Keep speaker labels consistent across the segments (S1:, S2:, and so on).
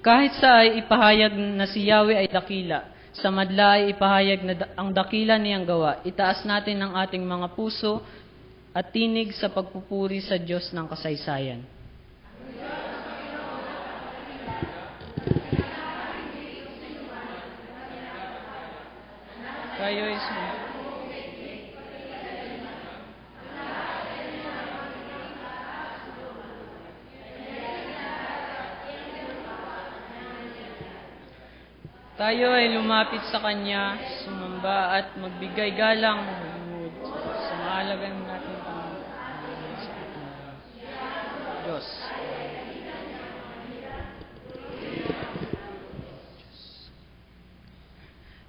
S1: Kahit sa ay ipahayag na si Yahweh ay dakila, sa madla ay ipahayag na ang dakila niyang gawa. Itaas natin ang ating mga puso at tinig sa pagpupuri sa Diyos ng kasaysayan. Tayo ay Tayo ay lumapit sa Kanya, sumamba at magbigay galang sa mahalagang natin sa Diyos.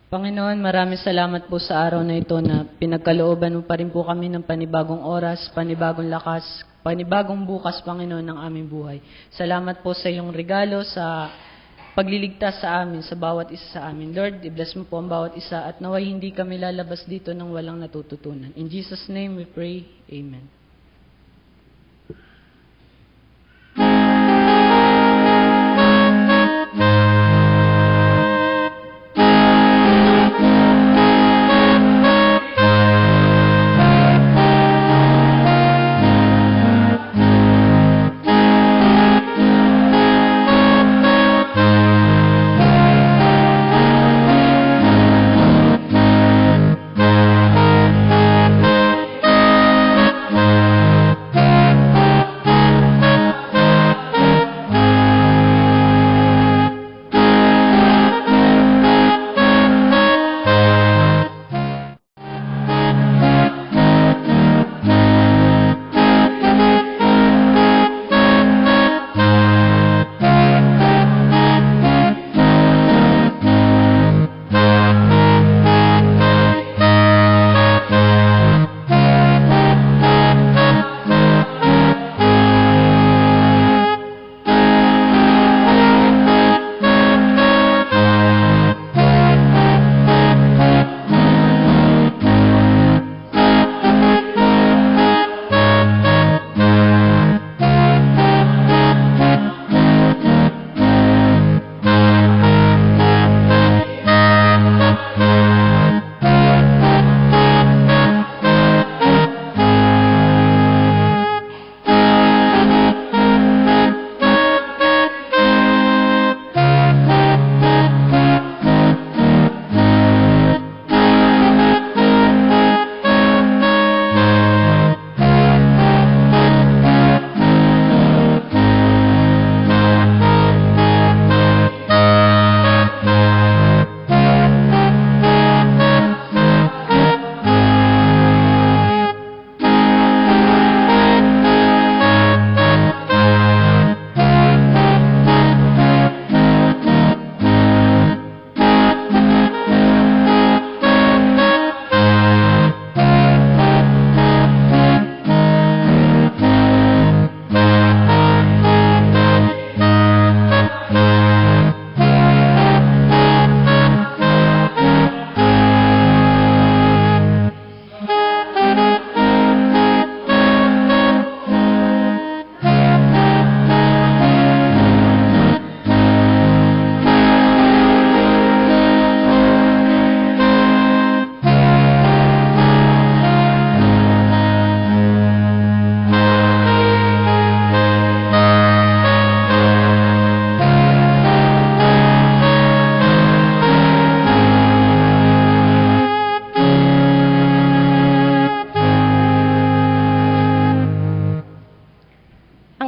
S1: Panginoon, maraming salamat po sa araw na ito na pinagkalooban mo pa rin po kami ng panibagong oras, panibagong lakas, panibagong bukas, Panginoon, ng aming buhay. Salamat po sa iyong regalo sa pagliligtas sa amin, sa bawat isa sa amin. Lord, i-bless mo po ang bawat isa at naway hindi kami lalabas dito nang walang natututunan. In Jesus' name we pray. Amen.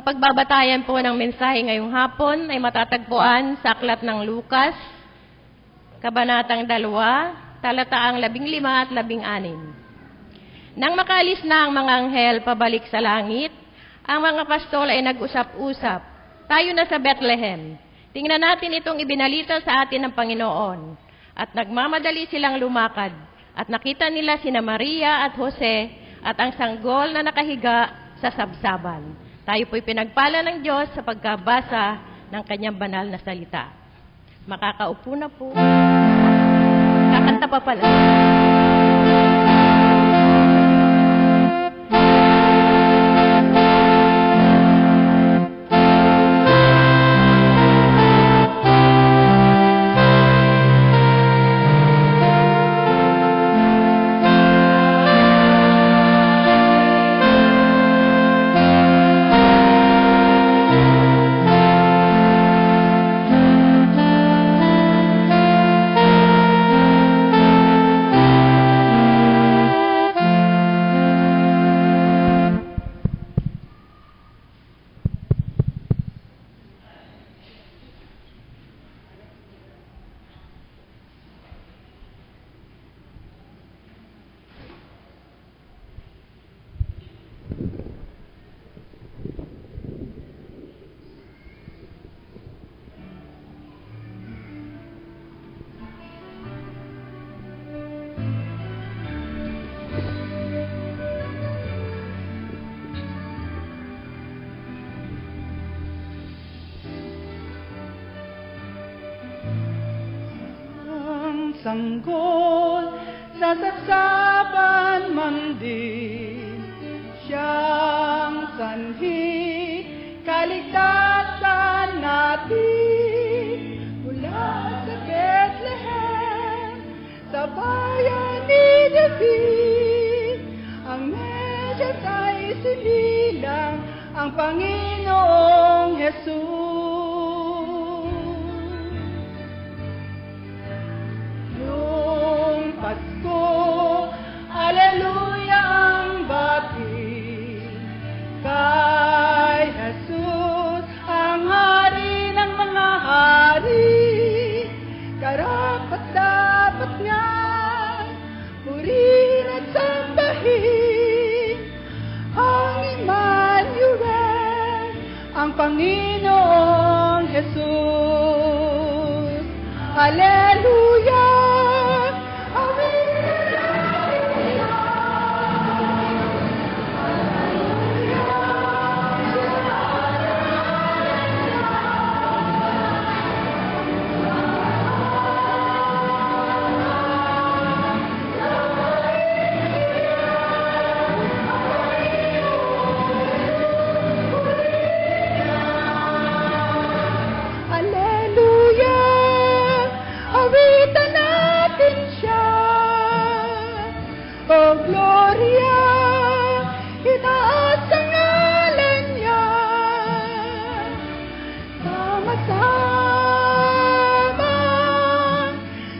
S2: Pagbabatayan po ng mensahe ngayong hapon ay matatagpuan sa Aklat ng Lukas, Kabanatang 2, talataang 15 at 16. Nang makalis na ang mga anghel pabalik sa langit, ang mga pastol ay nag-usap-usap, tayo na sa Bethlehem. Tingnan natin itong ibinalita sa atin ng Panginoon. At nagmamadali silang lumakad, at nakita nila sina Maria at Jose at ang sanggol na nakahiga sa sabsaban. Tayo po'y pinagpala ng Diyos sa pagkabasa ng kanyang banal na salita. Makakaupo na po. Kakanta pa pala.
S3: sanggol sa saksapan man din. Siyang sanhi, kaligtasan natin mula sa Bethlehem, sa bayan ni David. Ang medyas ay sinilang, ang Panginoong Jesus. Noong Pasko, Aleluya ang bati kay Jesus, ang hari ng mga hari. Karapat-dapat nga purihin at sambahin ang Emmanuel, ang Panginoong Jesus. Aleluya! Oh, Gloria, itaas ang ngalan niya. Sama-sama,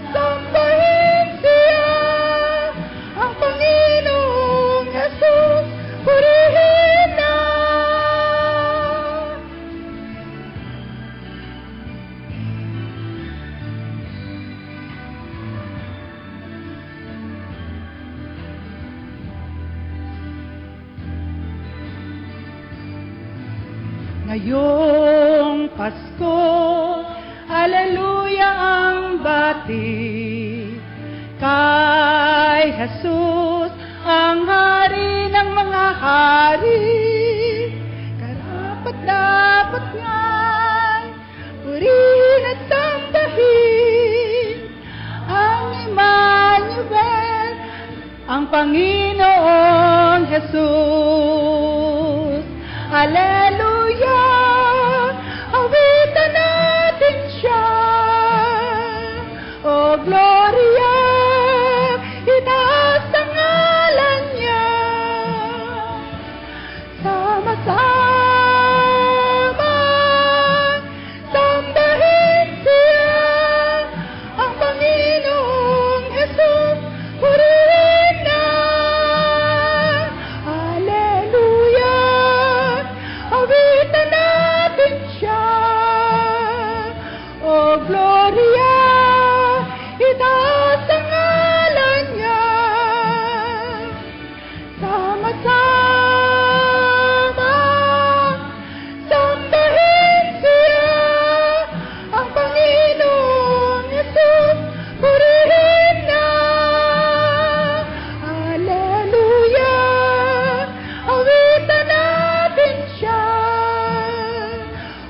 S3: sambahin siya, ang Panginoong Jesus, purihin na. Ngayong Pasko, Aleluya ang bati kay Jesus, ang hari ng mga hari. Karapat-dapat nga'y purihin at sambahin ang Emmanuel, ang Panginoong Jesus. Aleluya! Awitan natin siya. O Gloria, itaas ang ngalan niya. Sama-sama, sambahin siya, ang Panginoong Jesus, purihin na. Aleluya! Awitan natin siya. O Gloria, itaas ang ngalan niya. Sama-sama, sambahin siya, ang Panginoong Jesus, purihin na. Aleluya! Awitan natin siya.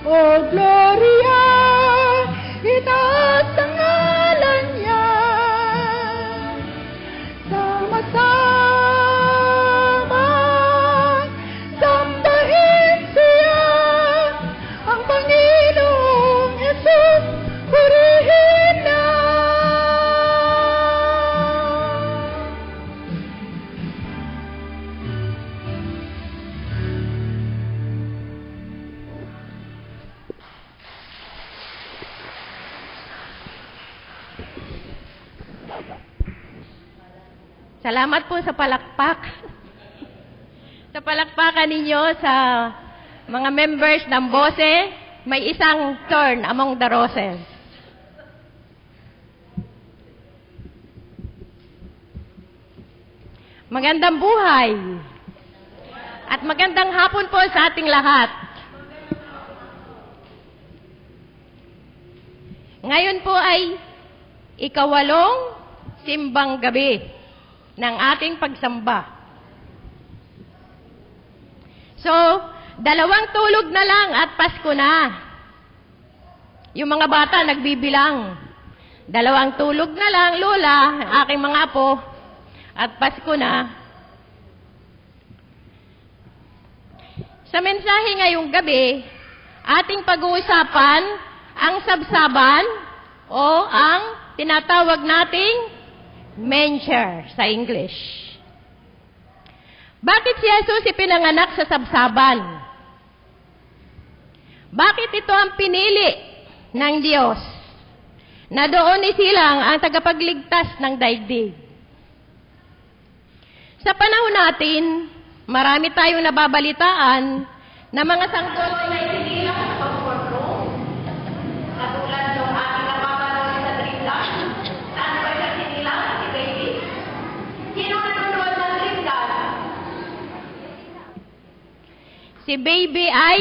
S3: O Gloria, itaas ang ngalan niya. Sama-sama, sambahin siya, ang Panginoong Jesus, purihin na.
S2: Salamat po sa palakpak. Sa palakpakan ninyo sa mga members ng BOSE, may isang turn among the roses. Magandang buhay. At magandang hapon po sa ating lahat. Ngayon po ay ikawalong simbang gabi ng ating pagsamba. So, 2 tulog na lang at Pasko na. Yung mga bata nagbibilang. 2 2 tulog na lang, Lola, ang aking mga apo, at Pasko na. Sa mensahe ngayong gabi, ating pag-uusapan ang sabsaban o ang tinatawag nating manger sa English. Bakit si Jesus ipinanganak sa sabsaban? Bakit ito ang pinili ng Diyos na doon isilang ang tagapagligtas ng daigdig? Sa panahon natin, marami tayong nababalitaan na mga sanggol na isinilang sa comfort room. Katulad ng aking napapanood sa Dreamcast. Saan ba siya sinilang? Si Baby? Sino nanonood ng Dreamcast? Si Baby ay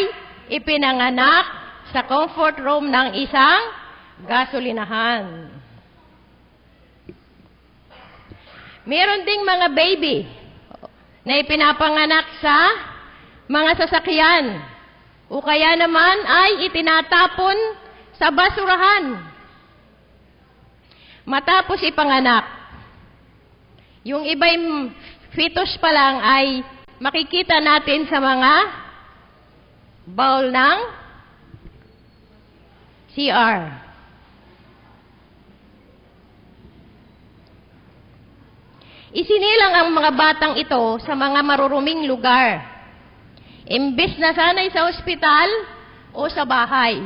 S2: ipinanganak sa comfort room ng isang gasolinahan. Meron ding mga baby na ipinapanganak sa mga sasakyan o kaya naman ay itinatapon sa basurahan. Matapos ipanganak, yung iba'y fetus pa lang ay makikita natin sa mga bowl ng CR. Isinilang ang mga batang ito sa mga maruruming lugar, imbes na sanay sa ospital o sa bahay.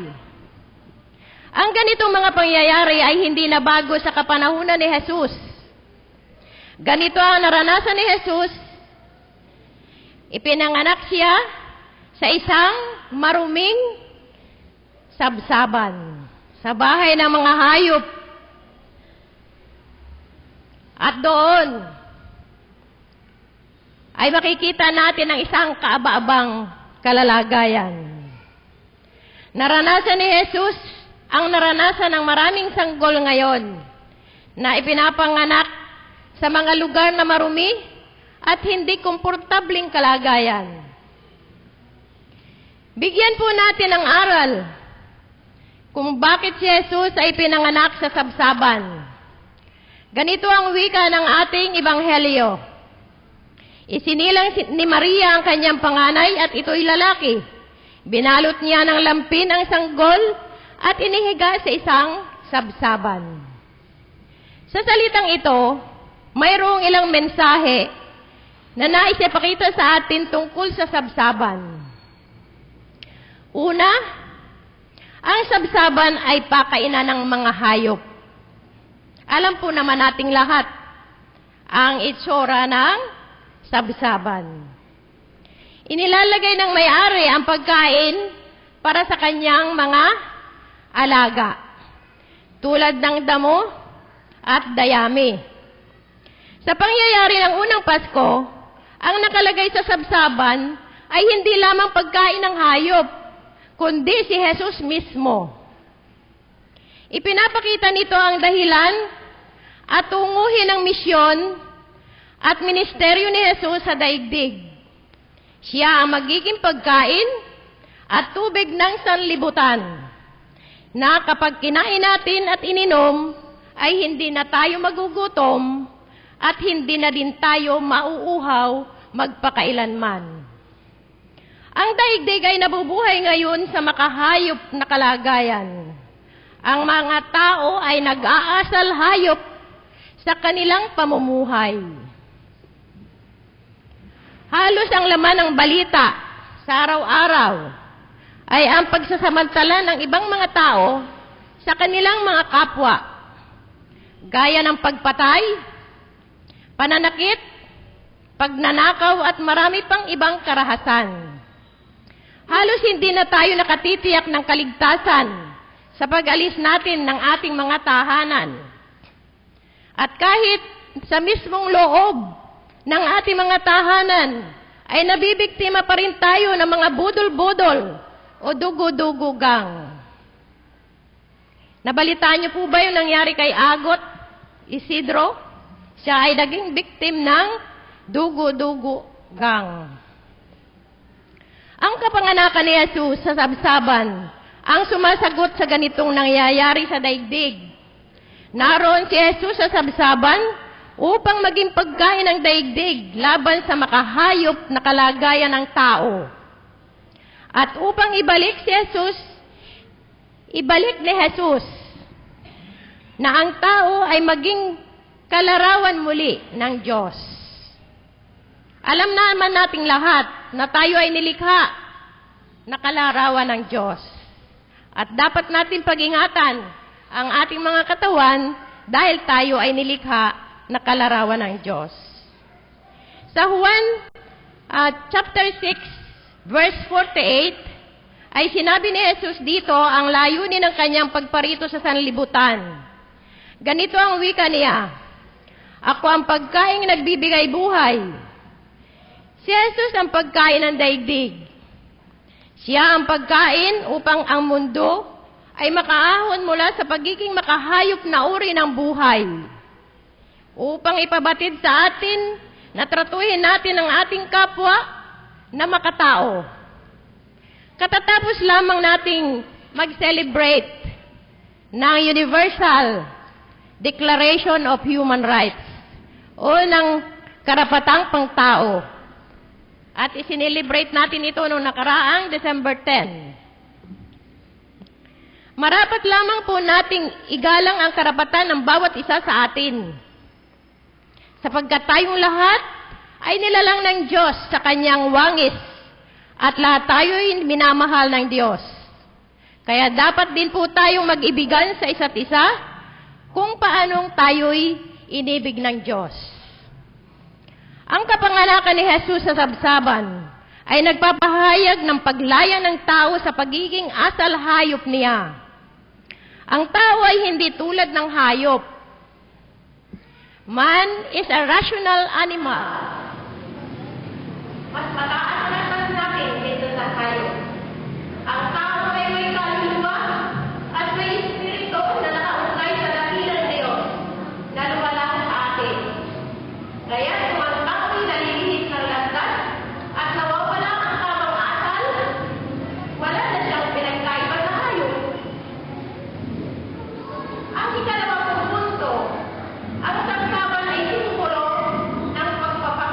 S2: Ang ganitong mga pangyayari ay hindi na bago sa kapanahunan ni Jesus. Ganito ang naranasan ni Jesus. Ipinanganak siya sa isang maruming sabsaban, sa bahay ng mga hayop. At doon ay makikita natin ang isang kaaba-abang kalalagayan. Naranasan ni Jesus ang naranasan ng maraming sanggol ngayon na ipinapanganak sa mga lugar na marumi at hindi komportabling kalagayan. Bigyan po natin ng aral kung bakit si Jesus ay pinanganak sa sabsaban. Ganito ang wika ng ating ebanghelyo. Isinilang ni Maria ang kanyang panganay at ito'y lalaki. Binalot niya ng lampin ang sanggol at inihiga sa isang sabsaban. Sa salitang ito, mayroong ilang mensahe na nais ipakita sa atin tungkol sa sabsaban. Una, ang sabsaban ay pakainan ng mga hayop. Alam po naman nating lahat ang itsura ng sabsaban. Inilalagay ng may-ari ang pagkain para sa kanyang mga alaga, tulad ng damo at dayami. Sa pangyayari ng unang Pasko, ang nakalagay sa sabsaban ay hindi lamang pagkain ng hayop, kundi si Jesus mismo. Ipinapakita nito ang dahilan at tunguhin ng misyon at ministeryo ni Jesus sa daigdig. Siya ang magiging pagkain at tubig ng sanlibutan, na kapag kinain natin at ininom, ay hindi na tayo magugutom at hindi na din tayo mauuhaw magpakailanman. Ang daigdig ay nabubuhay ngayon sa makahayop na kalagayan. Ang mga tao ay nag-aasal hayop sa kanilang pamumuhay. Halos ang laman ng balita sa araw-araw ay ang pagsasamantala ng ibang mga tao sa kanilang mga kapwa, gaya ng pagpatay, pananakit, pagnanakaw at marami pang ibang karahasan. Halos hindi na tayo nakatitiyak ng kaligtasan sa pag-alis natin ng ating mga tahanan. At kahit sa mismong loob ng ating mga tahanan, ay nabibiktima pa rin tayo ng mga budol-budol o dugo-dugo-gang. Nabalitaan niyo po ba yung nangyari kay Agot Isidro? Siya ay naging victim ng dugo-dugo-gang. Ang kapanganakan ni Jesus sa sabsaban ang sumasagot sa ganitong nangyayari sa daigdig. Naroon si Jesus sa sabsaban upang maging pagkain ng daigdig laban sa makahayop na kalagayan ng tao. At upang ibalik ni Jesus na ang tao ay maging kalarawan muli ng Diyos. Alam naman nating lahat na tayo ay nilikha na kalarawan ng Diyos. At dapat natin pag-ingatan ang ating mga katawan dahil tayo ay nilikha na kalarawan ng Diyos. Sa Juan chapter 6, verse 48, ay sinabi ni Jesus dito ang layunin ng kanyang pagparito sa sanlibutan. Ganito ang wika niya, "Ako ang pagkaing nagbibigay buhay." Si Jesus ang pagkain ng daigdig. Siya ang pagkain upang ang mundo ay makaahon mula sa pagiging makahayop na uri ng buhay. Upang ipabatid sa atin na tratuhin natin ang ating kapwa na makatao. Katatapos lamang nating mag-celebrate ng Universal Declaration of Human Rights o ng karapatang pangtao. At isinelebrate natin ito noong nakaraang December 10. Marapat lamang po nating igalang ang karapatan ng bawat isa sa atin. Sapagkat tayong lahat ay nilalang ng Diyos sa kanyang wangis at lahat tayo'y minamahal ng Diyos. Kaya dapat din po tayong mag-ibigan sa isa't isa kung paanong tayo'y inibig ng Diyos. Ang kapanganakan ni Jesus sa sabsaban ay nagpapahayag ng paglaya ng tao sa pagiging asal hayop niya. Ang tao ay hindi tulad ng hayop. Man is a rational animal. Mas mataas naman natin dito sa hayop. Ang tao ay may kaluluwa at may espiritu na nakaungkay sa dakilang Diyos na lumala sa atin. Kaya kung ang tao ay nalilihis ng landas at nawawala ang tamang asal, wala na siyang pinagkaiba sa hayop. Ang ikalawang punto, ang sabsaban ay simbolo ng pagpapakita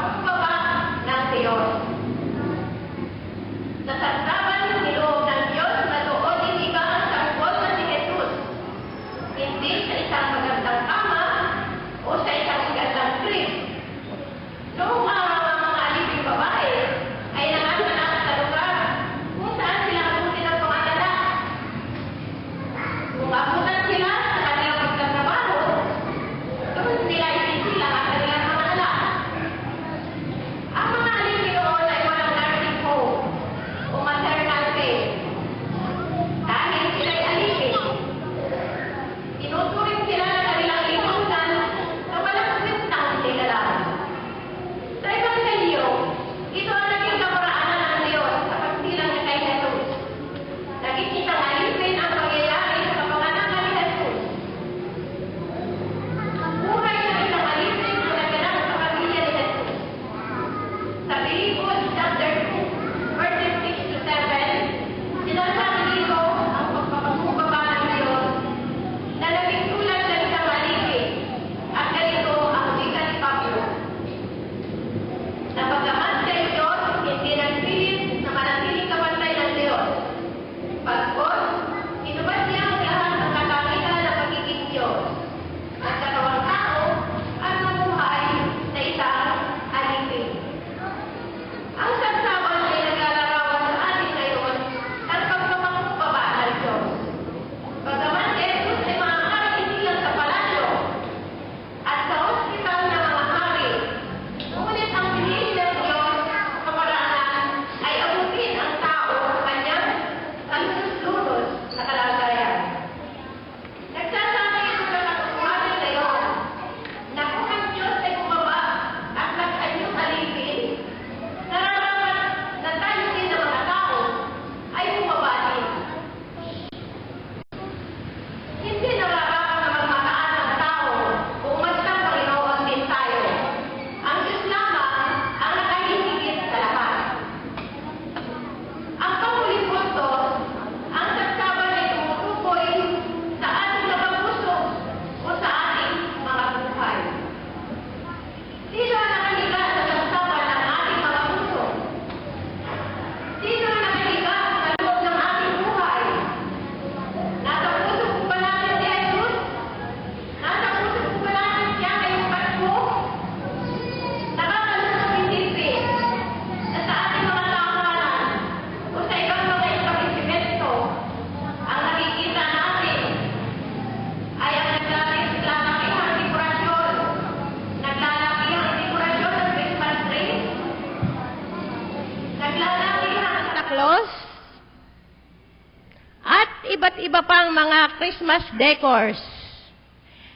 S2: Christmas decors.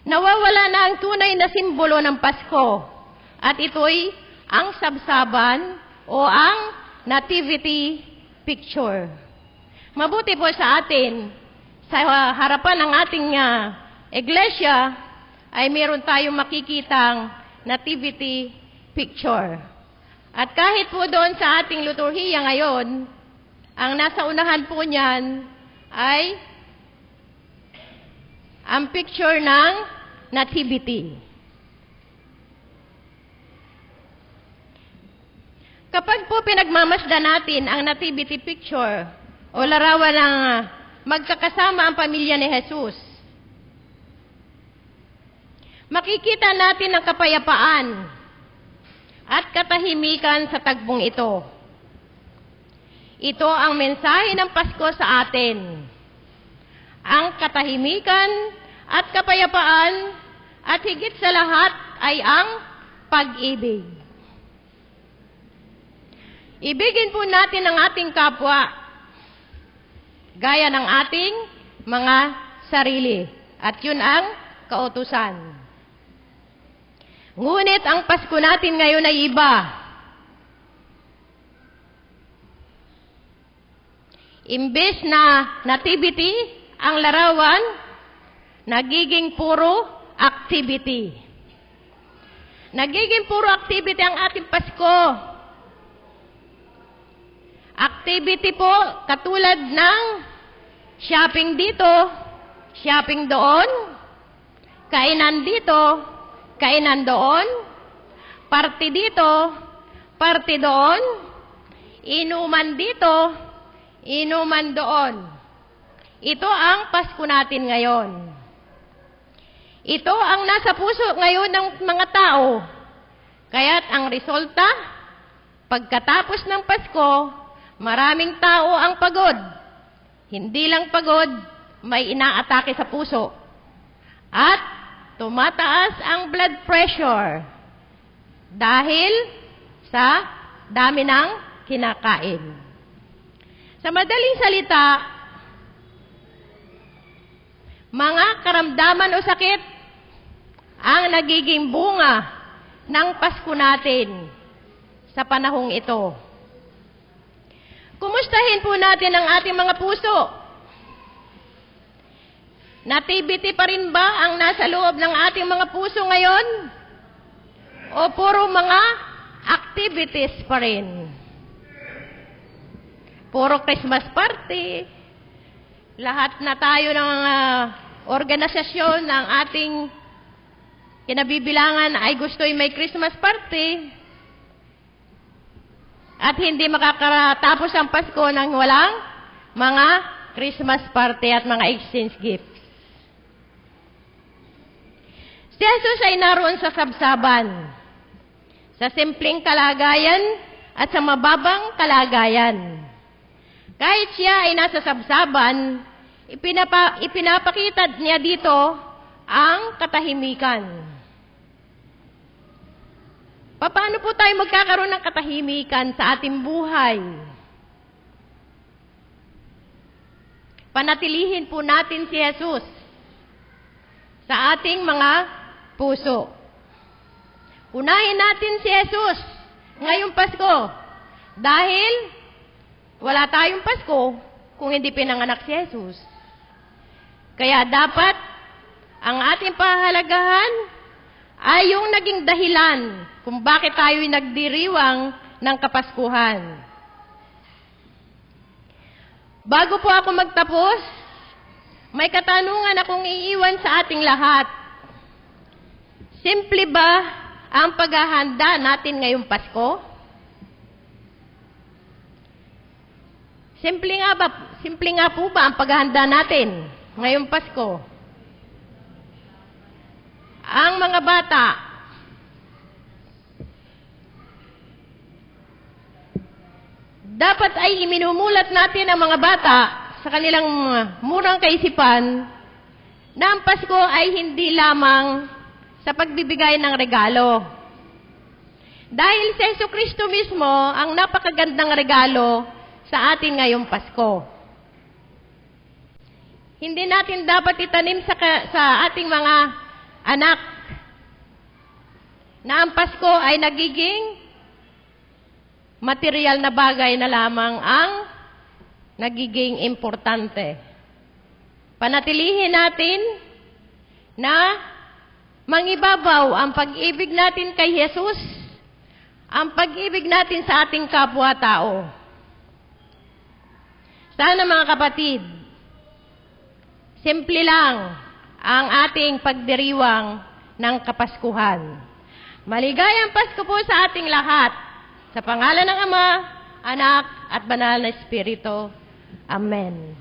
S2: Nawawala na ang tunay na simbolo ng Pasko at ito'y ang sabsaban o ang nativity picture. Mabuti po sa atin, sa harapan ng ating iglesia, ay meron tayong makikitang nativity picture. At kahit po doon sa ating liturhiya ngayon, ang nasa unahan po niyan ay ang picture ng nativity. Kapag po pinagmamasdan natin ang nativity picture o larawan ng magkakasama ang pamilya ni Jesus, makikita natin ang kapayapaan at katahimikan sa tagbong ito. Ito ang mensahe ng Pasko sa atin. Ang katahimikan at kapayapaan at higit sa lahat ay ang pag-ibig. Ibigin po natin ang ating kapwa gaya ng ating mga sarili. At yun ang kautusan. Ngunit ang Pasko natin ngayon ay iba. Imbes na nativity, ang larawan, nagiging puro activity. Nagiging puro activity ang ating Pasko. Activity po, katulad ng shopping dito, shopping doon, kainan dito, kainan doon, party dito, party doon, inuman dito, inuman doon. Ito ang Pasko natin ngayon. Ito ang nasa puso ngayon ng mga tao. Kaya't ang resulta, pagkatapos ng Pasko, maraming tao ang pagod. Hindi lang pagod, may inaatake sa puso. At tumataas ang blood pressure dahil sa dami ng kinakain. Sa madaling salita, mga karamdaman o sakit ang nagiging bunga ng Pasko natin sa panahong ito. Kumustahin po natin ang ating mga puso. Nativity pa rin ba ang nasa loob ng ating mga puso ngayon? O puro mga activities pa rin? Puro Christmas party. Lahat na tayo ng organisasyon ng ating kinabibilangan ay gusto'y may Christmas party. At hindi makakatapos ang Pasko nang walang mga Christmas party at mga exchange gifts. Si Jesus ay naroon sa sabsaban, sa simpleng kalagayan at sa mababang kalagayan. Kahit siya ay nasa sabsaban, ipinapakita niya dito ang katahimikan. Paano po tayo magkakaroon ng katahimikan sa ating buhay? Panatilihin po natin si Jesus sa ating mga puso. Unahin natin si Jesus ngayong Pasko dahil wala tayong Pasko kung hindi pinanganak si Jesus. Kaya dapat ang ating pahalagahan ay yung naging dahilan kung bakit tayo'y nagdiriwang ng Kapaskuhan. Bago po ako magtapos, may katanungan akong iiwan sa ating lahat. Simple ba ang paghahanda natin ngayong Pasko? Simple nga po ba ang paghahanda natin ngayong Pasko? Ang mga bata, dapat ay iminumulat natin ang mga bata sa kanilang murang kaisipan na ang Pasko ay hindi lamang sa pagbibigay ng regalo. Dahil sa Jesucristo mismo ang napakagandang regalo sa atin ngayong Pasko. hindi natin dapat itanim sa ating mga anak na ang Pasko ay nagiging material na bagay na lamang ang nagiging importante. Panatilihin natin na mangibabaw ang pag-ibig natin kay Jesus, ang pag-ibig natin sa ating kapwa-tao. Sana mga kapatid, simple lang ang ating pagdiriwang ng Kapaskuhan. Maligayang Pasko po sa ating lahat. Sa pangalan ng Ama, Anak, at Banal na Espiritu. Amen.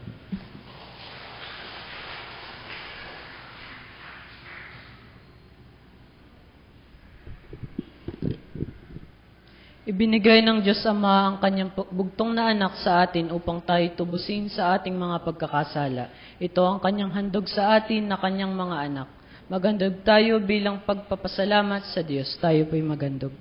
S1: Ibinigay ng Diyos Ama ang kanyang bugtong na anak sa atin upang tayo tubusin sa ating mga pagkakasala. Ito ang kanyang handog sa atin na kanyang mga anak. Magandog tayo bilang pagpapasalamat sa Diyos. Tayo po'y magandog.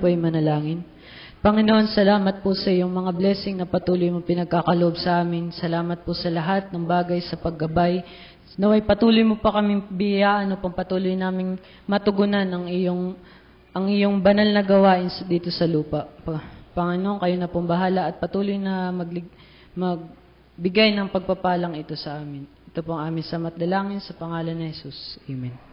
S1: Manalangin. Panginoon, salamat po sa iyong mga blessing na patuloy mong pinagkakaloob sa amin. Salamat po sa lahat ng bagay sa paggabay. Naway patuloy mo pa kami biyayaan upang patuloy naming matugunan ang iyong banal na gawain dito sa lupa. Panginoon, kayo na pong bahala at patuloy na magbigay ng pagpapalang ito sa amin. Ito po ang aming samat dalangin sa pangalan ni Jesus. Amen.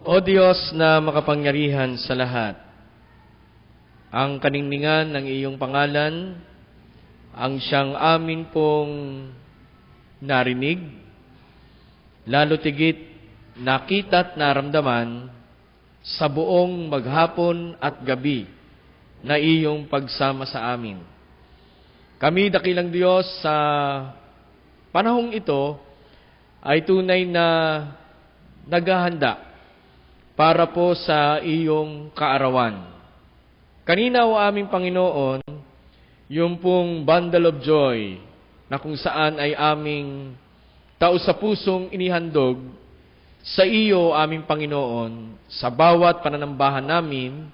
S4: O Diyos na makapangyarihan sa lahat, ang kaningningan ng iyong pangalan, ang siyang amin pong narinig, lalo tigit nakita at naramdaman sa buong maghapon at gabi na iyong pagsama sa amin. Kami, dakilang Diyos, sa panahong ito ay tunay na naghahanda para po sa iyong kaarawan. Kanina, o aming Panginoon, yung pong bundle of joy na kung saan ay aming taos-pusong inihandog sa iyo, aming Panginoon, sa bawat pananambahan namin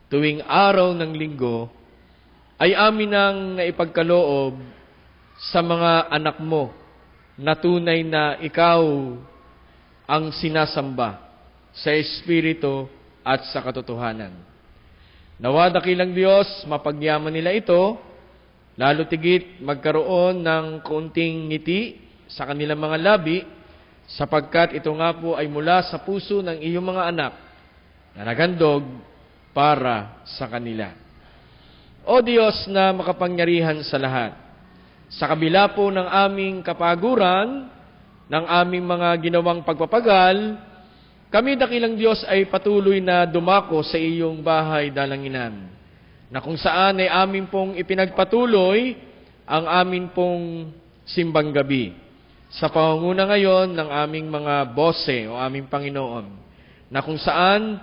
S4: tuwing araw ng linggo, ay amin ang naipagkaloob sa mga anak mo na tunay na ikaw ang sinasamba sa Espiritu at sa katotohanan. Nawa, dakilang Diyos, mapagyaman nila ito, lalo tigit magkaroon ng kaunting ngiti sa kanilang mga labi, sapagkat ito nga po ay mula sa puso ng iyong mga anak na naghandog para sa kanila. O Diyos na makapangyarihan sa lahat, sa kabila po ng aming kapaguran, ng aming mga ginawang pagpapagal, kami, dakilang Diyos, ay patuloy na dumako sa iyong bahay dalanginan, na kung saan ay amin pong ipinagpatuloy ang amin pong simbang gabi. Sa pangunguna ngayon ng aming mga bose o aming Panginoon, na kung saan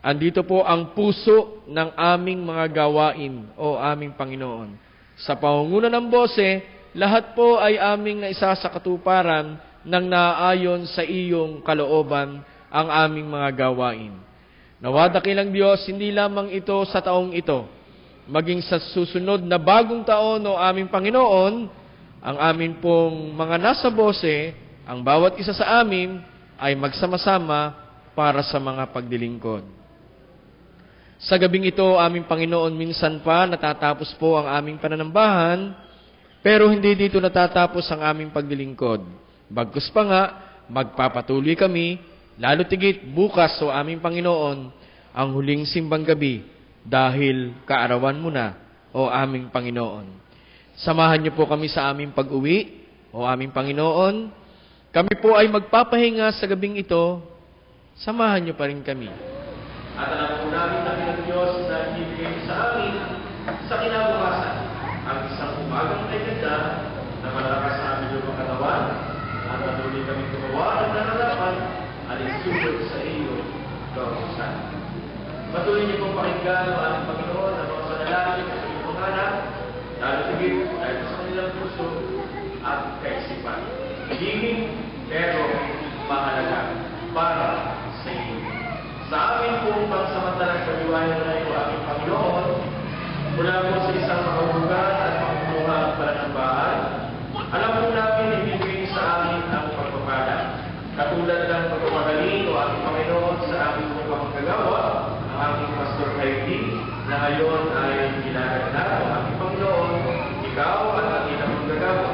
S4: andito po ang puso ng aming mga gawain o aming Panginoon. Sa pangunguna ng bose, lahat po ay aming naisasakatuparan ng naayon sa iyong kalooban ang aming mga gawain. Nawa, dakilang Diyos, hindi lamang ito sa taong ito, maging sa susunod na bagong taon o aming Panginoon, ang amin pong mga nasa bose, ang bawat isa sa amin, ay magsama-sama para sa mga pagdilingkod. Sa gabing ito, aming Panginoon, minsan pa natatapos po ang aming pananambahan, pero hindi dito natatapos ang aming pagdilingkod. Bagkus pa nga, magpapatuloy kami, lalo tigit bukas, o aming Panginoon, ang huling simbang gabi, dahil kaarawan mo na, o aming Panginoon. Samahan niyo po kami sa aming pag-uwi, o aming Panginoon. Kami po ay magpapahinga sa gabing ito, samahan niyo pa rin kami. At alam po namin ng Diyos na ibigay sa amin sa kinabukasan ang isang umagang may ganda na malalakas sa amin yung katawan at patuloy kami gumawa ng nararapan at isusod sa iyo, kautusan. Patuloy niyo pong pakinggan ang aming Panginoon ang mga panalangin sa iyong mga anak, lalo tigit dahil sa kanilang puso at kaisipan. Higing pero mahalaga para sa iyo. Sa amin pong pagsamantalang pag-iwanan na ito aming Panginoon, mula po sa isang makahugan at makumuha ang pananambahan, alam po namin ibigay sa amin ang pagpapala. Katulad ng pagpapagaling o aming Panginoon sa aming mga kagagawa, ang aming Pastor Heidi, na ngayon ay ginagaganap o aming Panginoon, ikaw at ang ilang magagawa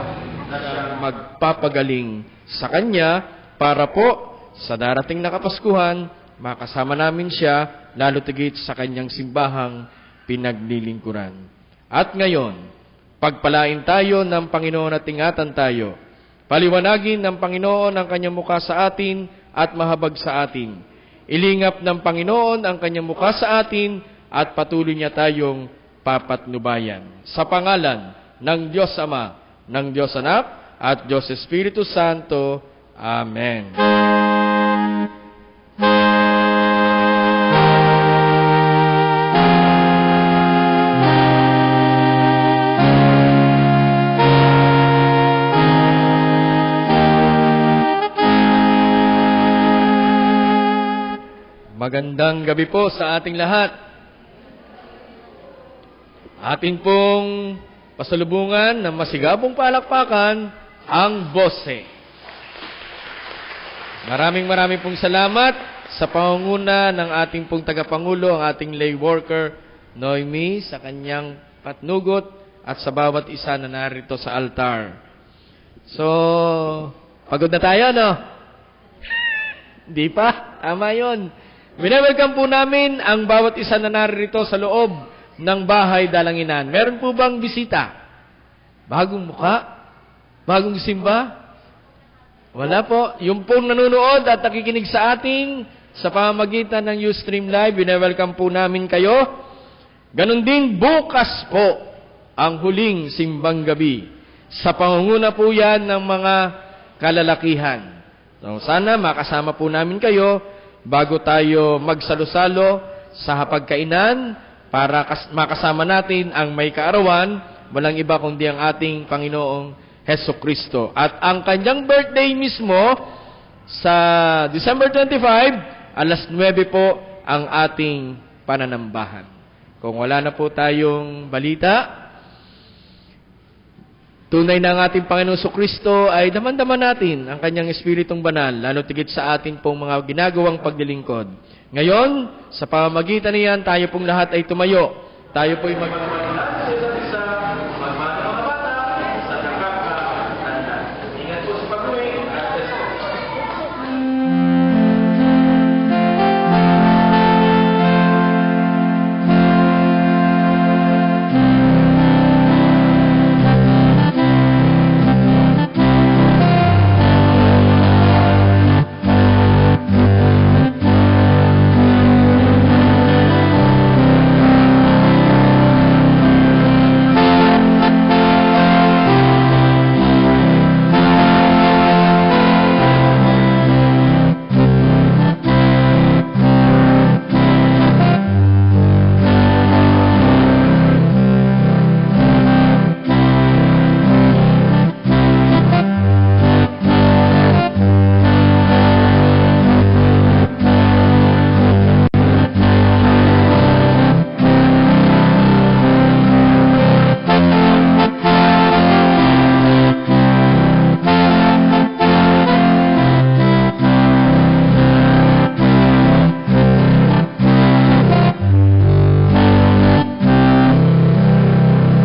S4: na siyang magpapagaling sa Kanya para po sa darating na Kapaskuhan, makasama namin siya lalo tigit sa Kanyang simbahang pinaglilingkuran. At ngayon, pagpalain tayo ng Panginoon at ingatan tayo. Paliwanagin ng Panginoon ang Kanyang mukha sa atin at mahabag sa atin. Ilingap ng Panginoon ang Kanyang mukha sa atin at patuloy niya tayong papatnubayan. Sa pangalan ng Diyos Ama, ng Diyos Anak, at Diyos Espiritu Santo. Amen. Magandang gabi po sa ating lahat. Atin pong pasalubungan ng masigabong palakpakan ang bose. Maraming pong salamat sa pangunguna ng ating pong tagapangulo, ang ating lay worker, Noemi, sa kanyang patnugot at sa bawat isa na narito sa altar. So, pagod na tayo, no? Di pa? Tama yun. Winewelcome po namin ang bawat isa na naririto sa loob ng bahay dalanginan. Meron po bang bisita? Bagong muka? Bagong simba? Wala po. Yung pong nanonood at nakikinig sa ating sa pamamagitan ng Ustream Live, winewelcome po namin kayo. Ganon din bukas po ang huling simbang gabi. Sa pangunguna po yan ng mga kalalakihan. So, sana makasama po namin kayo bago tayo magsalo-salo sa hapagkainan para makasama natin ang may kaarawan, walang iba kundi ang ating Panginoong Heso Kristo. At ang kanyang birthday mismo sa December 25, alas 9 po ang ating pananambahan. Kung wala na po tayong balita, tunay na ang ating Panginoong Kristo ay daman-daman natin ang kanyang Espiritong Banal, lalo tigit sa atin pong mga ginagawang paglilingkod. Ngayon, sa pamamagitan niyan, tayo pong lahat ay tumayo. Tayo po'y